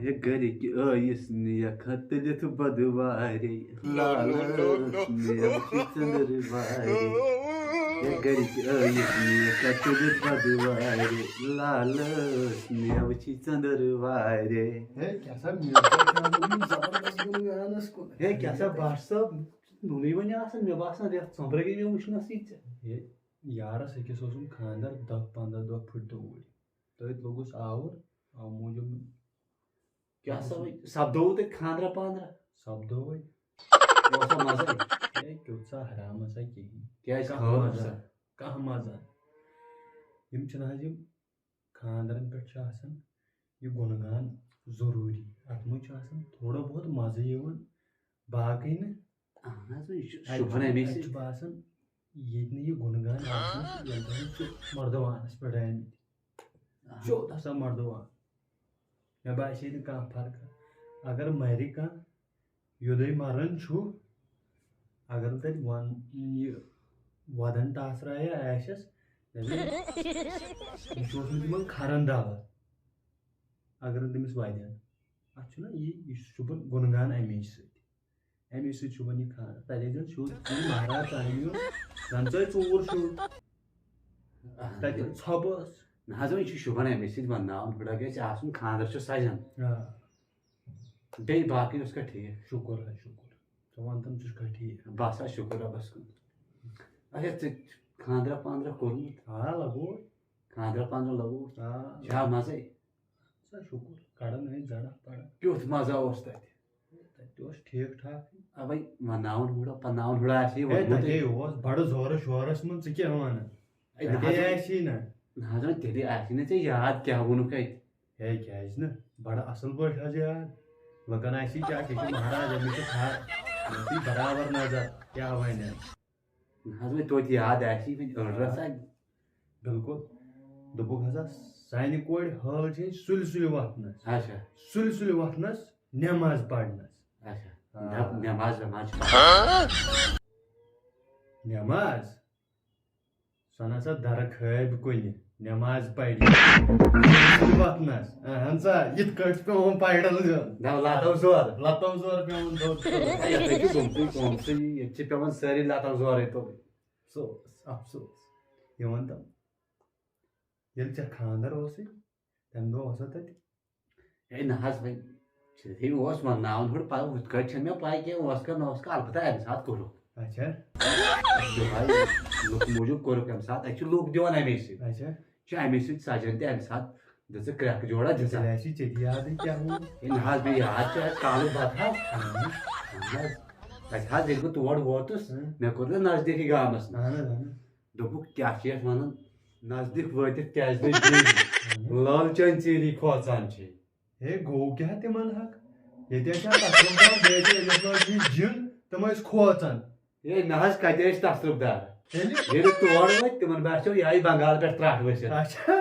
یہ گرِکۍ ٲیِس نِیَکھ تٔلِتھ بۄدوارے لالہٕ نِیَکھ ژٔنٛدٕر وارے یہ گرِکۍ ٲیِس نِیَکھ تٔلِتھ بۄدوارے لالہٕ نِیَوچھی ژٔنٛدٕر وارے ہے کیٛاہ سا بٹ صٲب نوٚنُے وۄنۍ آسان مےٚ باسان رٮ۪تھ ژۄمبرٕ گٔے مےٚ وٕچھنَسٕے ژےٚ یارس أکِس اوسُم خاندر 10-15 دۄہ پھٕٹۍ تہٕ اوٗرۍ تٔتھۍ لوٚگُس آوُر اَوٕ موٗجوٗب کیٛاہ سا وۄنۍ سپدووُ تَتہِ خاندرا پاندرا سپدو وۄنۍ اوسا مزَے ہے کیُتھ سا حراما سا کِہیٖنۍ کیٛازِ کانٛہہ مزا کانٛہہ مزا یِم چھِنہٕ حظ یِم خاندرن پٮ۪ٹھ چھُ آسان یہِ گُنہٕ گان ضروٗری اَتھ منٛز چھُ آسان تھوڑا بہت مزٕ یِوان باقٕے نہٕ اہن حظ یہِ چھُ شوٗبان اَمے اَتہِ سۭتۍ چھُ باسان ییٚتہِ نہٕ یہِ گُنہٕ گان آسان ییٚلہِ زن چھُ مردوانس پٮ۪ٹھ آمٕتۍ سیوٚد آسان مردوان مےٚ باسے نہٕ کانٛہہ فرقا اگر مرِ کانٛہہ یوٚدُے مران چھُ اگر نہٕ تتہِ یہِ ودن ٹاسرایا آسٮ۪س یہِ چھُ اوسمُت یِمن کھرن دوا اگر نہٕ تٔمِس ودن اتھ چھُنہ یہِ چھُ شوٗبان گُنہٕ گان اَمے سۭتۍ شوٗبان یہِ خاندر تتہِ ٲسۍ زن شُر مہراز ژانہِ زن ژاے ژوٗر شُر تتہِ ژھۄپہٕ ٲس نہ حظ وۄنۍ یہِ چھُ شوٗبان اَمے سۭتۍ ونناوُن ہُرا گژھِ آسُن خاندر چھُ سجان بیٚیہِ باقٕے اوس کھا ٹھیٖک شُکُر حظ شُکُر ژٕ وَن تم ژٕ چھُکھا ٹھیٖک بس حظ شُکُر رۄبس کُن اچھا ژٕ خاندرا پاندرا کوٚرمُت لگو خاندرا پاندرا لوٚگوُ چھا مزَے سا شُکُر کڑان ٲسۍ زڑا پڑا کیُتھ مزا اوس تتہِ تتہِ اوس ٹھیٖک ٹھاک وۄنۍ ونناوُن ہُرا پنناوُن ہُرا آسہِ ہے تتے اوس بڑٕ زورس شورس منٛز ژٕ کیٛاہ ونان تتے آسی نہ نہ حظ وۄنۍ تیٚلہِ آسہِ نہٕ ژےٚ یاد کیٛاہ ووٚنُکھ اَتہِ ہے کیٛازِ نہٕ بڑٕ اصل پٲٹھۍ حظ یاد لُکن آسی کیٛاہ یہِ چھُ مہراز أمِس چھُ تھاو برابر نظر کیٛاہ وَنہِ نہ حظ وۄنۍ توتہِ یاد آسی وۄنۍ أڑرس بالکل دوٚپُکھ ہسا سانہِ کورِ حال چھِ سُلہِ سُلہِ وتھنس اچھا سُلہِ سُلہِ وتھنس نٮ۪ماز پرنس اچھا نٮ۪ماز وٮ۪ماز چھِ نٮ۪ماز سۄ نسا درٕ خٲبۍ کُنہِ نٮ۪ماز پرِ وتھنس اہن سا یِتھ کٲٹھۍ چھُ پیوان پایڈل دیُن لتو زور لتو زور پیوان دۄد ییٚتہِ چھُ گوٚمتُے قومسٕے ییٚتہِ چھِ پیوان سٲری لتو زورے تُلٕنۍ افسوس افسوس یہِ وَن تم ییٚلہِ ژےٚ خاندر اوسُے تمہِ دۄہ اوسا تتہِ ہے نہ حظ وۄنۍ صرفے اوس ونناوُن ہُر ہُتھ کٲٹھۍ چھنہٕ مےٚ پاے کینٛہہ اوس کا نہ اوس کا البتہ امہِ ساتہٕ کوٚرُکھ اچھا لُکھ موٗجوٗب کوٚرُکھ امہِ ساتہٕ اَتہِ چھِ لُکھ دِوان اَمے سۭتۍ اچھا چھِ اَمے سۭتۍ سجان تہِ امہِ ساتہٕ دِژٕکھ کرٛٮ۪کہٕ جوڑا دِژٕکھ ژےٚ آسی ژےٚ تہِ یادٕے کیٛاہ ووٚن ہے نہ حظ مےٚ یاد چھُ اَسہِ کالُک بتہٕ حظ اہن حظ تَتہِ حظ ییٚلہِ بہٕ تور ووتُس مےٚ کوٚر نہ نزدیٖکٕے گامس اہن حظ اہن دوٚپُکھ کیٛاہ چھِ یتھ ونان نزدیٖک وٲتِتھ کیٛازِ نہٕ لال چٲنۍ ژیٖری کھوژان چھے ہے گوٚو کیٛاہ تِمن حق ییٚتہِ ٲسۍ تسلُم دار بیٚیہِ ٲسۍ أمِس لٲجمٕتۍ جِن تِم ٲسۍ کھوژان ہے نہ حظ کتہِ ٲسۍ تسرُک دار ییٚلہِ ییٚلہِ تور وٲتۍ تِمن باسیو یِہے بنگال پٮ۪ٹھ ترٛٹھ ؤسِتھ اچھا